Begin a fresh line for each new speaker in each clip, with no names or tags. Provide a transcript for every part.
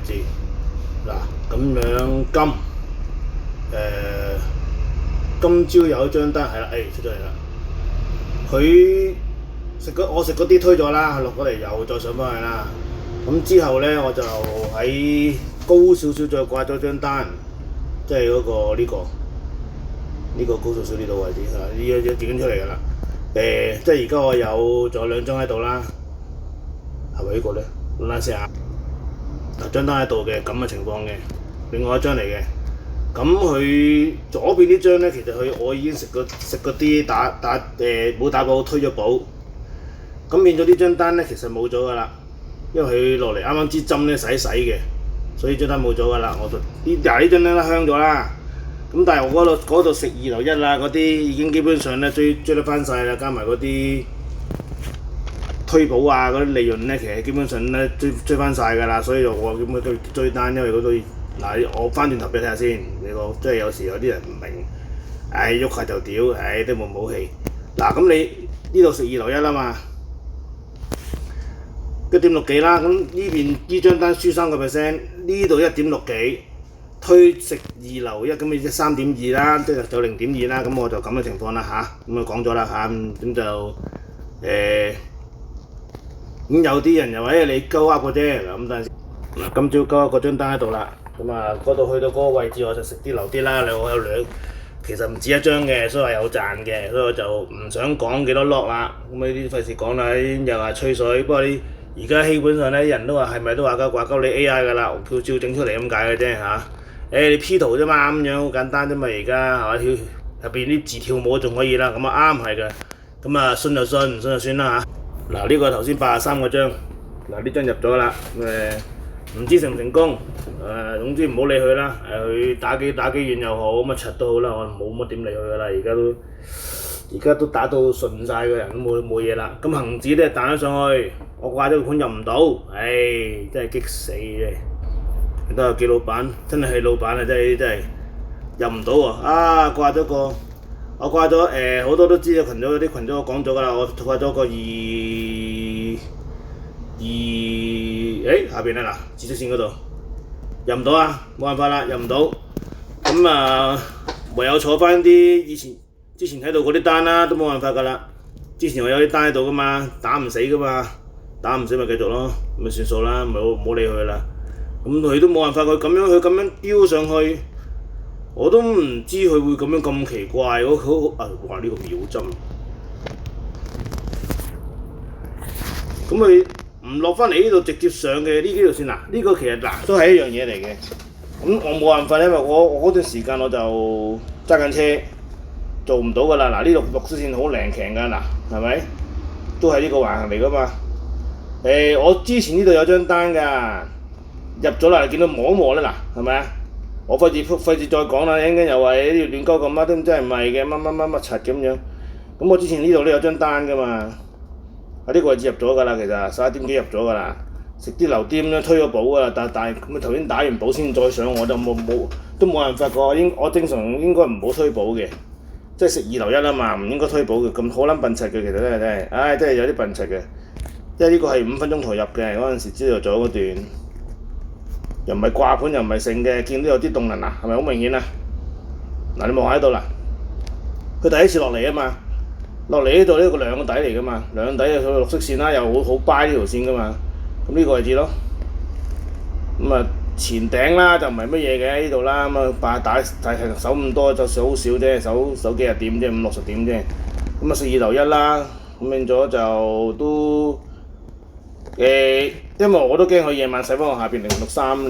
置。嗱咁樣今朝有一張單係啦，出咗嚟啦。佢我食嗰啲推咗啦，落咗嚟又再上翻去啦。咁之後咧，我就喺高少少再掛咗張單，即係嗰個呢個高少少呢度位置啊，呢樣嘢點出嚟㗎啦。即係而家我仲有兩張喺度啦，係咪呢個咧？諗下先啊，張單喺度嘅咁嘅情況嘅，另外一張嚟嘅。咁佢左邊呢張咧，其實我已經食嗰啲冇打保推咗保，咁變咗呢張單咧其實冇咗㗎啦，因為佢落嚟啱啱支針咧洗嘅，所以張單冇咗㗎啦。呢張單香咗啦，咁但係我嗰度食二留一啦，嗰啲已經基本上咧追得翻晒啦，加埋嗰啲推保啊嗰啲利潤咧，其實基本上咧追翻晒㗎啦，所以我咁去追單，因為嗰度。嗱，我翻轉頭俾你睇下先，即係有時有啲人唔明，喐下就屌，都冇氣。嗱，咁你呢度食二留一啦嘛，1.6幾啦，咁呢邊呢張單輸3%，呢度1.6幾，推食二留一，咁你即係3.2啦，即係就0.2啦，咁我就咁嘅情況啦嚇，咁啊講咗啦嚇，咁就咁有啲人又話你鳩噏嘅啫，咁但係嗱今朝鳩噏嗰張單喺度啦。咁啊，嗰度去到嗰個位置我就食啲留啲啦，我有其實唔止一張嘅，所以話有賺嘅，所以我就唔想講幾多 lock 啦。咁呢啲費事講啦，又話吹水。不過而家基本上咧，人都話係咪都話鳩你 AI 㗎啦，佢照整出嚟咁解嘅啫嚇。你 P 圖啫嘛，咁樣好簡單啫嘛，而家係嘛，入邊啲字跳舞仲可以啦，咁啊啱係嘅。咁啊信就信，唔信就算啦嚇。嗱呢個頭先83個張，嗱呢張入咗啦，唔知成唔成功，總之唔好理佢啦。佢打機軟又好，乜柒都好啦，我冇乜點理佢噶啦。而家都打到順晒嘅人都冇嘢啦。咁恒指咧彈咗上去，我掛咗個盤入唔到，真係激死嘅。都有幾老闆，真係老闆啊！真係入唔到喎。掛咗個，我掛咗好多都知嘅群組我講咗㗎啦，我掛咗個下邊啦嗱，紫色線嗰度入唔到啊，冇辦法啦，入唔到，咁唯有坐翻啲之前喺度嗰啲單啦，都冇辦法㗎啦。之前我有啲單喺度㗎嘛，打唔死㗎嘛，打唔死咪繼續咯，咪算數啦，冇理佢啦。咁佢都冇辦法，佢咁樣飆上去，我都唔知佢會咁樣咁奇怪。哇！呢個秒針，咁佢唔落翻嚟呢度直接上嘅呢幾條線呢個其實都係一樣嘢嚟嘅。咁我冇辦法，因為我嗰段時間我就揸緊車，做唔到㗎啦。呢度綠色線好靈強㗎，係咪？都係呢個橫行嚟㗎嘛。我之前呢度有張單㗎，入咗啦，見到摸一摸啦，係咪啊？我費事再講啦，一陣間又話呢條亂鳩咁乜都真係唔係嘅，乜柒咁樣。咁我之前呢度都有張單㗎嘛。呢個位置入咗㗎啦，其實11點幾入咗㗎啦，食啲流啲咁樣推咗保㗎啦，但係咁頭先打完保先再上，我就都冇辦法過，我正常應該唔好推保嘅，即係食二留一啊嘛，唔應該推保嘅，咁好撚笨柒嘅其實真係，真係有啲笨柒嘅，因為呢個係5分鐘圖入嘅，嗰陣時知道咗嗰段，又唔係掛盤又唔係剩嘅，見到有啲動能係咪好明顯啊？你望下喺度啦，佢第一次落嚟啊嘛。落嚟呢度呢個兩個底嚟㗎嘛，兩個底佢綠色線啦，又好掰呢條線㗎嘛，咁呢個位置咯。咁前頂啦就唔係乜嘢嘅呢度啦，咁打手咁多就好少啫，手幾日點啫，50-60點啫。咁食二留一啦，咁變咗就都因為我都驚佢夜晚洗翻我下邊063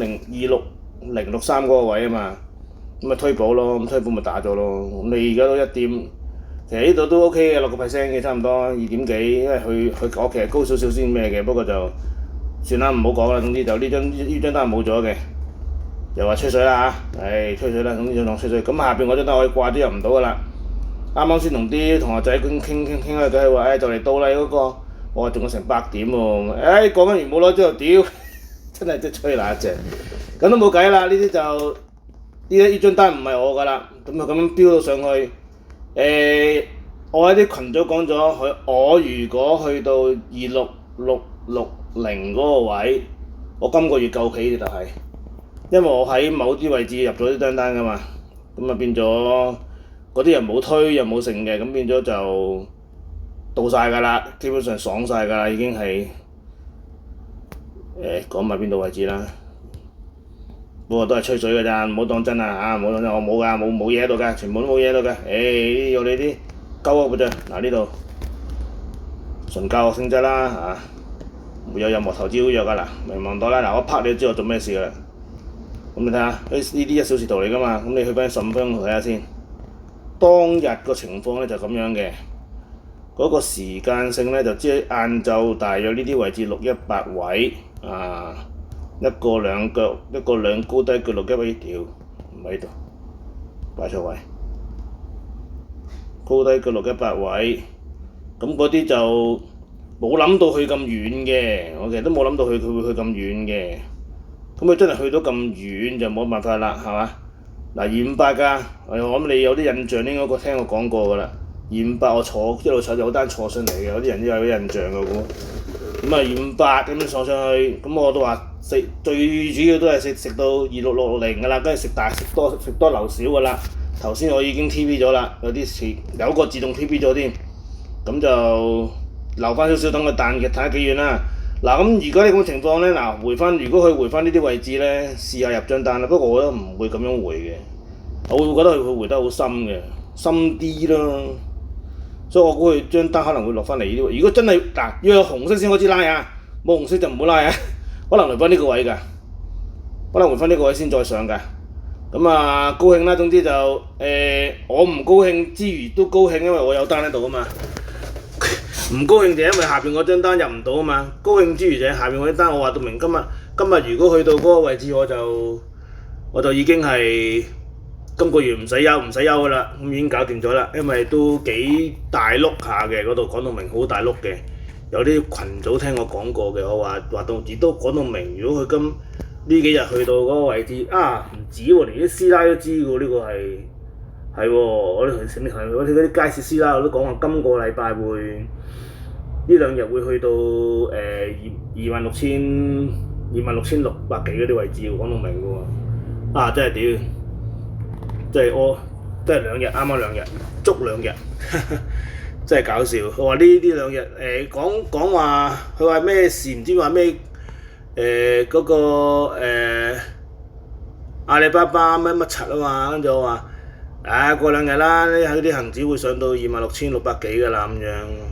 嗰個位啊嘛，咁推保咯，咁推保咪打咗咯。咁你而家都1點。其實呢度都 OK 嘅，6% 嘅差唔多2點幾，因為我其實高少少先咩嘅，不過就算啦，唔好講啦。總之就呢張單冇咗嘅，又話吹水啦嚇，吹水啦，總之就當吹水。咁下邊嗰張單我掛都入唔到噶啦。啱啱先同啲同學仔傾下偈，話就嚟到啦嗰個，我話仲有成100點喎，講緊完冇耐之後屌，真係吹嗱一隻，咁都冇計啦。呢啲就呢張單唔係我噶啦，咁樣飆到上去。我喺啲群組講咗，我如果去到26660嗰個位，我今個月夠皮就係，因為我喺某啲位置入咗啲單單噶嘛，咁啊變咗嗰啲人冇推又冇剩嘅，咁變咗就到晒㗎啦，基本上爽晒㗎啦，已經係講埋邊度位置啦。不過都係吹水㗎咋，唔好當真啊嚇，唔好當真，我冇㗎，冇嘢喺度㗎，全部都冇嘢喺度㗎。有你啲鳩噏㗎咋，嗱呢度純教學性質啦嚇，沒有任何投資邀約㗎啦，明望到啦。嗱我拍你都知我做咩事㗎啦。咁你睇下呢啲1小時圖嚟㗎嘛，咁你去翻15分鐘圖睇下先。當日個情況咧就咁樣嘅，嗰個時間性咧就即係晏晝大約呢啲位置618位啊。一個兩腳，一個兩高低腳618位，屌唔喺度，擺錯位，高低腳618位，咁嗰啲就冇諗到去咁遠嘅，我其實都冇諗到佢會去咁遠嘅，咁佢真係去到咁遠就冇辦法啦，係嘛？嗱258㗎，我諗你有啲印象應該聽我講過㗎啦，258我坐一路坐有單坐上嚟嘅，有啲人都有啲印象㗎咁啊258咁樣坐上去，咁我都話最主要都係食到2660㗎啦，跟住食多留少㗎啦。頭先我已經 TP 咗啦，有個自動 TP 咗添，咁就留翻少少等佢彈嘅，睇下幾遠啦。嗱咁如果你咁嘅情況咧，如果佢回翻呢啲位置咧，試下入張單啦。不過我覺得唔會咁樣回嘅，我會覺得佢會回得好深嘅，深啲咯。所以我估佢張單可能會落翻嚟呢啲位。如果真係要有紅色先開始拉啊，冇紅色就唔好拉啊。可能回翻呢個位㗎，可能回翻呢個位先再上㗎。咁啊高興啦，總之就我唔高興之餘都高興，因為我有單喺度啊嘛。唔高興就因為下邊嗰張單入唔到啊嘛。高興之餘就係下邊嗰啲單，我話到明今日如果去到嗰個位置，我就已經係今個月唔使休㗎啦，咁已經搞掂咗啦。因為都幾大碌下嘅，嗰度講到明好大碌嘅。有啲群組聽我講過嘅，我話到亦都講到明，如果佢呢幾日去到嗰個位置唔止喎，連啲師奶都知喎，呢個係喎，我哋嗰啲街市師奶我都講話今個禮拜會呢2日會去到26600幾嗰啲位置喎，講到明嘅喎，真係屌，真係真係2日啱啱2日，足2日。真係搞笑，佢話呢2日講話，佢話咩事唔知話咩嗰個阿里巴巴乜柒啊嘛，跟住我話過2日啦，喺啲恆指會上到26600幾㗎啦咁樣，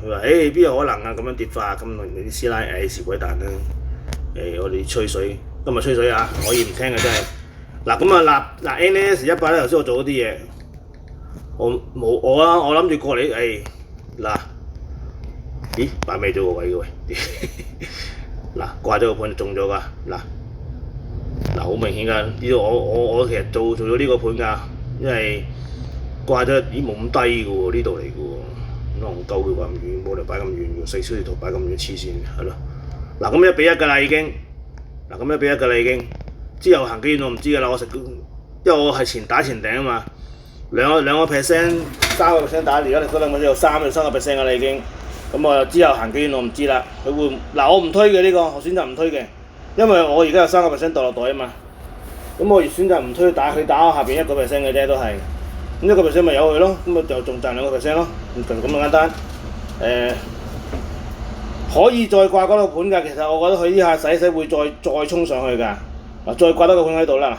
佢話邊有可能啊咁樣跌法，咁你啲師奶是鬼蛋啦，我哋吹水，今日吹水啊，可以唔聽嘅真係。NS100咧，頭先我做咗啲嘢，我諗住過嚟咦擺尾咗個位嘅喂，掛咗個盤就中咗㗎，好明顯㗎，呢度我其實做咗呢個盤㗎，因為掛咗冇咁低嘅喎，呢度嚟嘅喎，唔夠佢話咁遠，冇理由擺咁遠嘅，4小時圖擺咁遠黐線嘅，係咯。咁1-1㗎啦已經，咁1-1㗎啦已經，之後行幾遠我唔知㗎啦，因為我係打前頂啊嘛。2%、3%打，而家你嗰兩個有3%㗎啦已經，咁我之後行幾遠我唔知啦。佢會我唔推嘅呢個，我選擇唔推嘅，因為我而家有3%墮落袋啊嘛。咁我選擇唔推，佢打我下邊1%嘅啫都係，咁1%咪由佢咯，咁就仲賺2%咯，就咁簡單。可以再掛嗰個盤㗎，其實我覺得佢呢下洗會再衝上去㗎，再掛多個盤喺度啦。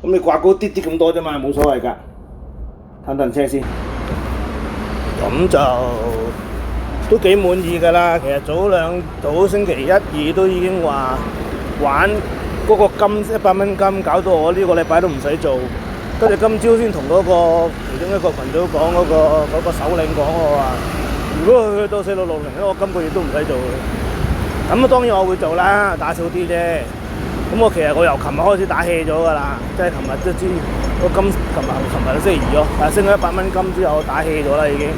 咁你掛高啲咁多啫嘛，冇所謂㗎。等車先，咁就都幾滿意㗎啦。其實早星期1、2都已經話玩嗰個金100蚊金，搞到我呢個禮拜都唔使做。跟住今朝先同嗰個其中一個群組講嗰個首領講，我話如果佢去到4660咧，我今個月都唔使做。咁當然我會做啦，打少啲啫。咁其實我由琴日開始打 hea 咗㗎啦，即係琴日都知個金，琴日星期2咯，升咗100蚊金之後我打 hea 咗啦已經。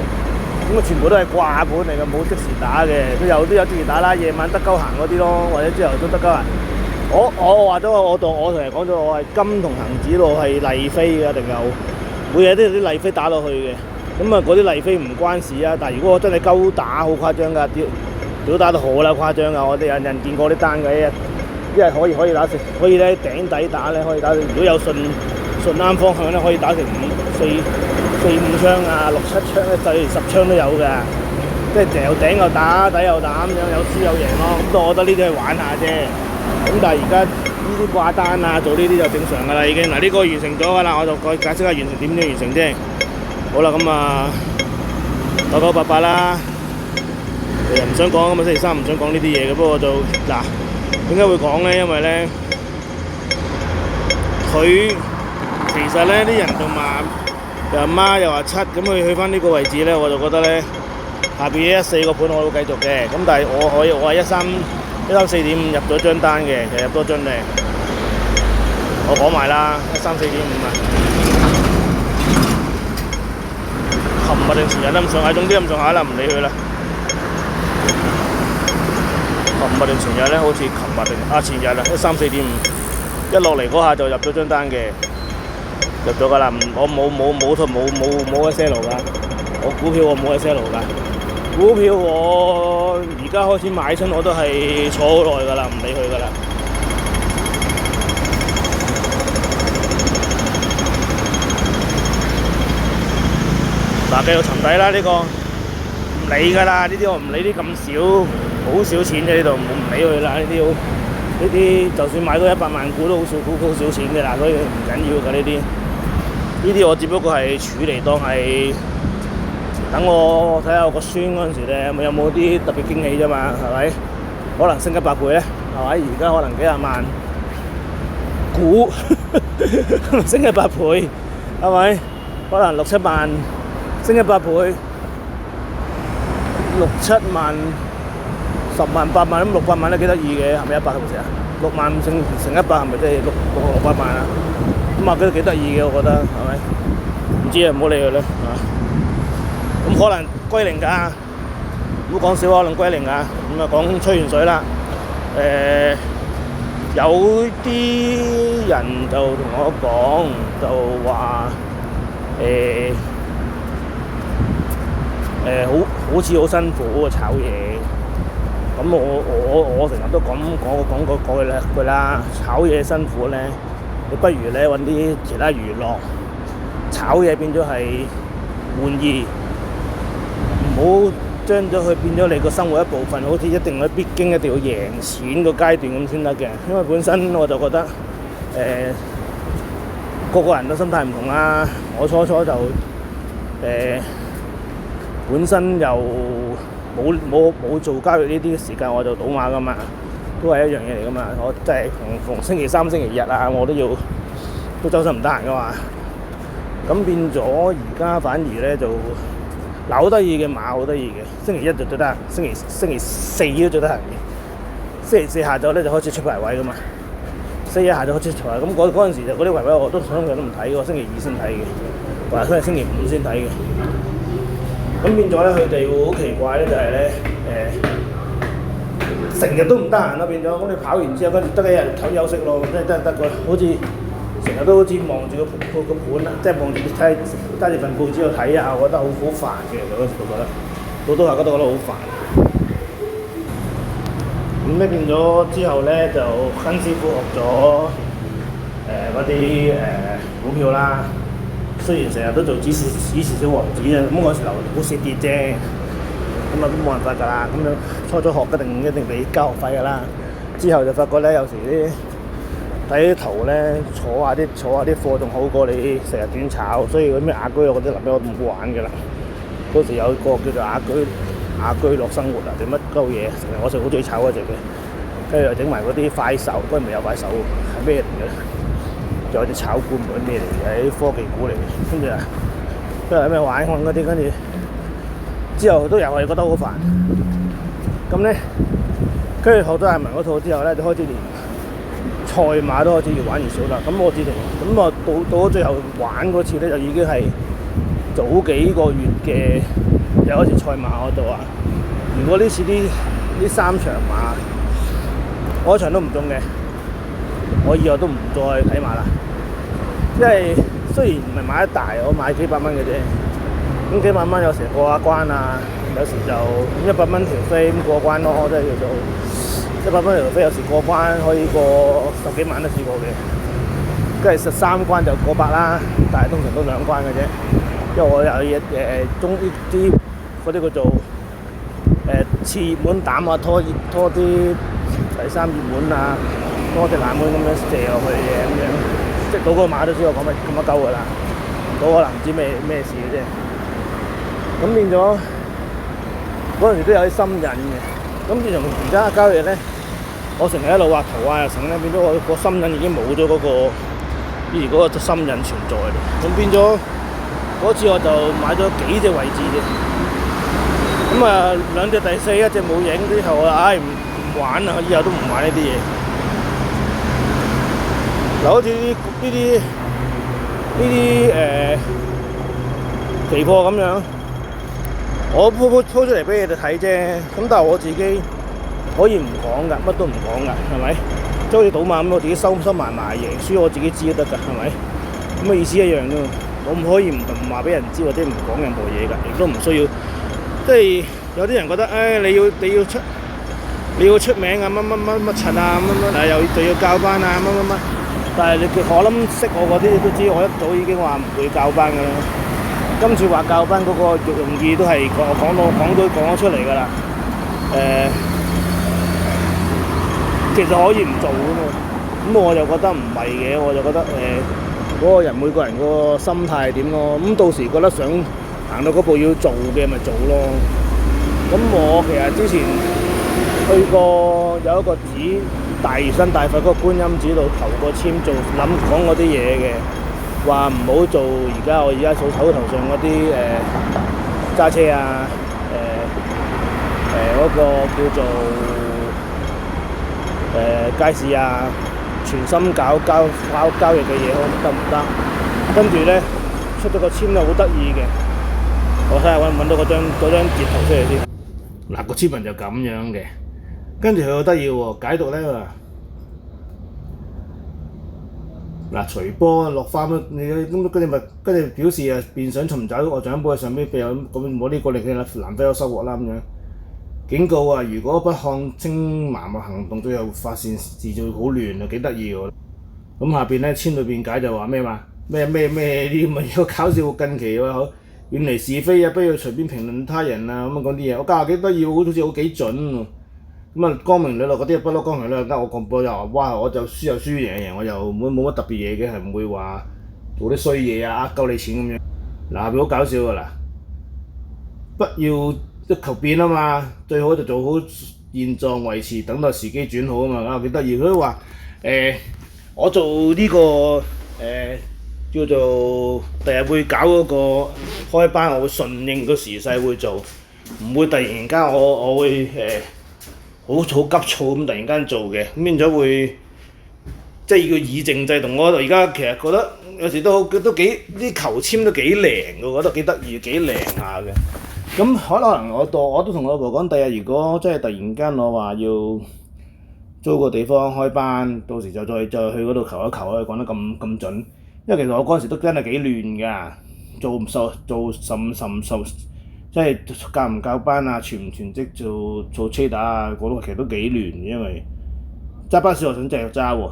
咁全部都係掛盤嚟嘅，冇即時打嘅，都有即時打啦，夜晚得鳩行嗰啲咯，或者朝頭早得鳩行。我話咗我同人講咗，我係金同恆指路係麗飛嘅，一定有每日都有啲麗飛打落去嘅。咁嗰啲麗飛唔關事啊，但係如果我真係鳩打，好誇張㗎，屌打到好啦誇張㗎，我哋有人見過啲單嘅，一係可以打成，可以咧頂底打咧，可以打成。如果有順啱方向咧，可以打成四五槍啊，6、7槍咧，甚至10槍都有嘅。即係又頂又打，底又打咁樣，有輸有贏咯。咁我覺得呢啲係玩下啫。咁但係而家呢啲掛單啊，做呢啲就正常㗎啦，已經。嗱呢個完成咗㗎啦，我就解釋下完成點樣完成啫。好啦，咁啊，9988啦。其實唔想講咁啊，星期三唔想講呢啲嘢嘅，不過就嗱點解會講咧？因為咧佢其實咧啲人就話又話孖又話7，咁佢去翻呢個位置咧，我就覺得咧下邊14個盤我會繼續嘅，咁但係我係134.5入咗張單嘅，其實入多張嘅，我講埋啦，134.5啊。琴日定前日都咁上下，總之咁上下啦，唔理佢啦。琴日定前日咧，好似琴日定前日啦，134.5一落嚟嗰下就入咗張單嘅，入咗㗎啦。我冇 sell 㗎，我股票我冇 sell 㗎。股票我而家開始買親我都係坐好耐㗎啦，唔理佢㗎啦。嗱，繼續沉底啦，呢個唔理㗎啦，呢啲我唔理啲咁少，好少錢嘅呢度，唔理佢啦。呢啲就算買到100萬股都好少錢嘅啦，所以唔緊要㗎呢啲我只不過係處理當係等我睇下我個孫嗰陣時咧，有冇啲特別驚喜啫嘛，係咪？可能升100倍咧，係咪？而家可能幾廿萬股升100倍，係咪？可能6、7萬升100倍，6、7萬、10萬、8萬咁600萬都幾得意嘅，係咪100係咪先啊？6萬乘100係咪即係600萬啊？咁啊，都幾得意嘅，我覺得係咪？唔知啊，唔好理佢啦嚇。咁可能歸零㗎，唔好講少，可能歸零㗎。咁啊講吹完水啦。有啲人就同我講，就話好似好辛苦啊炒嘢。咁我成日都講過句啦，炒嘢辛苦咧，你不如咧揾啲其他娛樂，炒嘢變咗係玩意，唔好將咗佢變咗你個生活一部分，好似一定必經一定要贏錢個階段咁先得嘅。因為本身我就覺得個人嘅心態唔同啦。我初就本身又冇做交易呢啲時間，我就賭馬噶嘛，都係一樣嘢嚟噶嘛。我即係逢星期三、星期日啊，我都周身唔得閒噶嘛。咁變咗而家反而咧就嗱好得意嘅馬，好得意嘅。星期一就最得閒，星期四都最得閒嘅。星期四下晝咧就開始出排位噶嘛。星期一下晝開始出排位，咁嗰陣時就嗰啲排位我都通常都唔睇嘅，星期二先睇嘅，或者係星期五先睇嘅。咁變咗咧，佢哋會好奇怪咧，就係咧成日都唔得閒啦，變咗咁你跑完之後，跟住得幾日休息咯，真係得個，好似成日都好似望住個盤啊，即係望住睇揸住份報紙度睇下，我覺得好煩嘅，嗰時覺得好多下覺得好煩。咁咧變咗之後咧，就跟師傅學咗嗰啲股票啦。雖然成日都做指示小王子啊，咁嗰時候好蝕跌啫，咁啊都冇辦法㗎啦。咁樣初學一定俾交學費㗎啦。之後就發覺咧，有時啲睇啲圖咧，坐下啲貨仲好過你成日短炒，所以嗰咩雅居我覺得臨尾我都唔好玩㗎啦。嗰時有個叫做雅居樂生活啊，定乜鳩嘢，成日我成日好中意炒嗰隻嘅，跟住又整埋嗰啲快手，嗰陣未有快手係咩嚟嘅？仲有啲炒股唔知咩嚟嘅，係啲科技股嚟嘅，跟住啊，跟住有咩玩嗰啲，跟住之後都又係覺得好煩。咁咧，跟住學咗阿文嗰套之後咧，就開始連賽馬都開始越玩越少啦。咁我自從咁啊到咗最後玩嗰次咧，就已經係早幾個月嘅有一次賽馬嗰度啊。如果呢次呢3場馬，我一場都唔中嘅。我以後都唔再睇馬啦，因為雖然唔係買得大，我買幾百蚊嘅啫。咁幾百蚊有時過下關啊，有時就100蚊條飛咁過關咯，即係叫做。100蚊條飛有時過關可以過10幾萬都試過嘅，跟住13關就過百啦，但係通常都2關嘅啫，因為我有中啲嗰啲叫做次熱門膽啊，拖啲第3熱門啊，拖隻冷門咁樣射落去嘅咁樣，即係賭嗰個馬都知我講乜鳩㗎啦，賭可能唔知咩事嘅啫。咁變咗嗰陣時都有啲心癮嘅，咁自從而家交易咧，我成日一路畫圖啊，又成咧變咗我個心癮已經冇咗嗰個以前嗰個心癮存在，咁變咗嗰次我就買咗幾隻位置啫，咁啊2隻第4，1隻冇影之後啊，唔玩啦，以後都唔玩呢啲嘢。嗱，好似呢啲期貨咁樣。我鋪出嚟俾你哋睇啫，咁但係我自己可以唔講㗎，乜都唔講㗎，係咪？即好似賭馬咁，我自己收埋贏輸我自己知都得㗎，係咪？咁嘅意思一樣啫，我唔可以唔話俾人知或者唔講任何嘢㗎，亦都唔需要。即係有啲人覺得，你要出名啊，乜柒啊，乜又要教班啊，乜，但係我諗識我嗰啲都知，我一早已經話唔會教班㗎啦。今次話教班嗰個用意都係講咗出嚟㗎啦。其實可以唔做㗎嘛。咁我就覺得唔係嘅，我就覺得嗰個人每個人個心態係點咯。咁到時覺得想行到嗰步要做嘅咪做咯。咁我其實之前去過有一個寺大嶼山大佛嗰個觀音寺度投過簽做講嗰啲嘢嘅。話唔好做我而家手頭上嗰啲揸車啊，嗰個叫做街市啊，全心搞交易嘅嘢，得唔得？跟住咧出咗個簽就好得意嘅，我睇下揾到嗰張截圖出嚟先。嗱，個簽文就咁樣嘅，跟住佢好得意喎，解讀咧話。嗱，隨波落花咁，你咁跟住表示啊，便想尋找我獎杯上邊有咁我呢個力嘅難得有收穫啦咁樣。警告啊！如果不看清盲目行動，最後發現事就好亂啊，幾得意喎！咁下邊咧簽裏邊解就話咩話？咩啲咪有搞笑近期喎，遠離是非啊，不要隨便評論他人啊，咁啊講啲嘢，我教下幾得意喎，好似好幾準喎。咁啊，光明磊落嗰啲不嬲，光明磊落得我講波又話，哇！我就輸贏，我又冇乜特別嘢嘅，係唔會話做啲衰嘢啊，鳩你錢咁樣。嗱，好搞笑㗎嗱，不要一求變啊嘛，最好就做好現狀維持，等待時機轉好啊嘛，幾得意。佢都話我做呢個叫做第日會搞嗰個開班，我會順應個時勢會做，唔會突然間我會好急躁咁突然間做嘅，咁變咗會即係要以靜制動。我而家其實覺得有時都幾啲求籤都幾靈嘅，我覺得幾得意幾靈下嘅。咁可能我都同我老婆講，第日如果真係突然間我話要租個地方開班，到時就再去嗰度求一求啊，講得咁準。因為其實我嗰陣時都真係幾亂㗎，做即係教唔教班啊，全唔全職做 trader 啊，嗰度其實都幾亂，因為揸巴士我想繼續揸喎，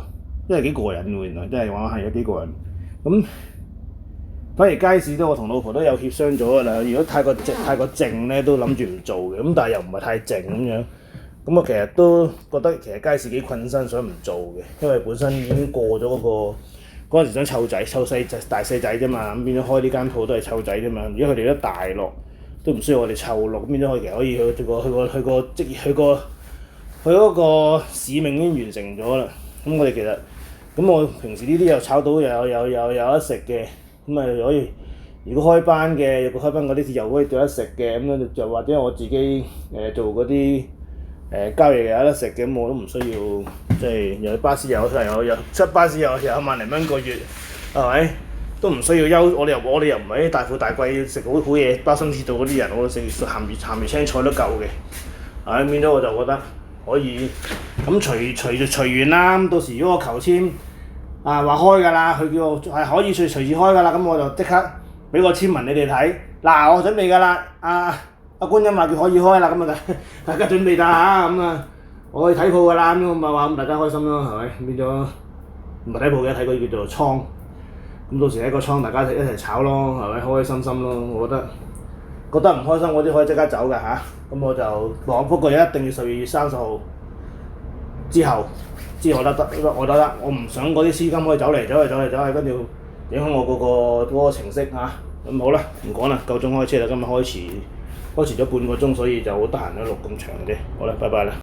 因為幾過癮喎，原來真係話係有幾過癮。咁反而街市我同老婆都有協商咗㗎啦，如果太過靜咧，都諗住唔做嘅，咁但係又唔係太靜咁樣。咁我其實都覺得其實街市幾困身，想唔做嘅，因為本身已經過咗嗰陣時想湊大細仔啫嘛，咁變咗開呢間鋪都係湊仔啫嘛。如果佢哋都大落，都唔需要我哋湊落，咁變咗其實可以佢嗰個使命已經完成咗啦。咁我哋其實我平時呢啲又炒到又有得食嘅，咁啊可以。如果開班嘅，開班嗰啲又可以有得食嘅，咁樣就或者我自己做嗰啲交易又有得食嘅，咁我都唔需要即係有巴士出巴士又1萬零蚊個月，係咪？都唔需要我哋又唔係啲大富大貴食好嘢包心鐵道嗰啲人，我食鹹魚青菜都夠嘅。變咗我就覺得可以咁隨緣啦。咁到時如果我求籤話開㗎啦，佢叫我係可以隨時開㗎啦，咁我就即刻俾個籤文你哋睇。嗱，我準備㗎啦，阿觀音話佢可以開啦，咁啊大家準備啦嚇，咁啊我可以睇鋪㗎啦，咁咪話咁大家開心咯，係咪？變咗唔係睇鋪嘅，睇嗰叫做倉。咁到時喺個倉大家一齊炒咯，係咪？開開心心咯，我覺得唔開心嗰啲可以即刻走㗎嚇。咁我就講，不過一定要12月30號之後得，我唔想嗰啲資金可以走嚟，跟住影響我嗰個程式嚇。咁好啦，唔講啦，夠鐘開車啦，今日開遲咗半個鐘，所以就好得閒錄咁長嘅啫。好啦，拜拜啦。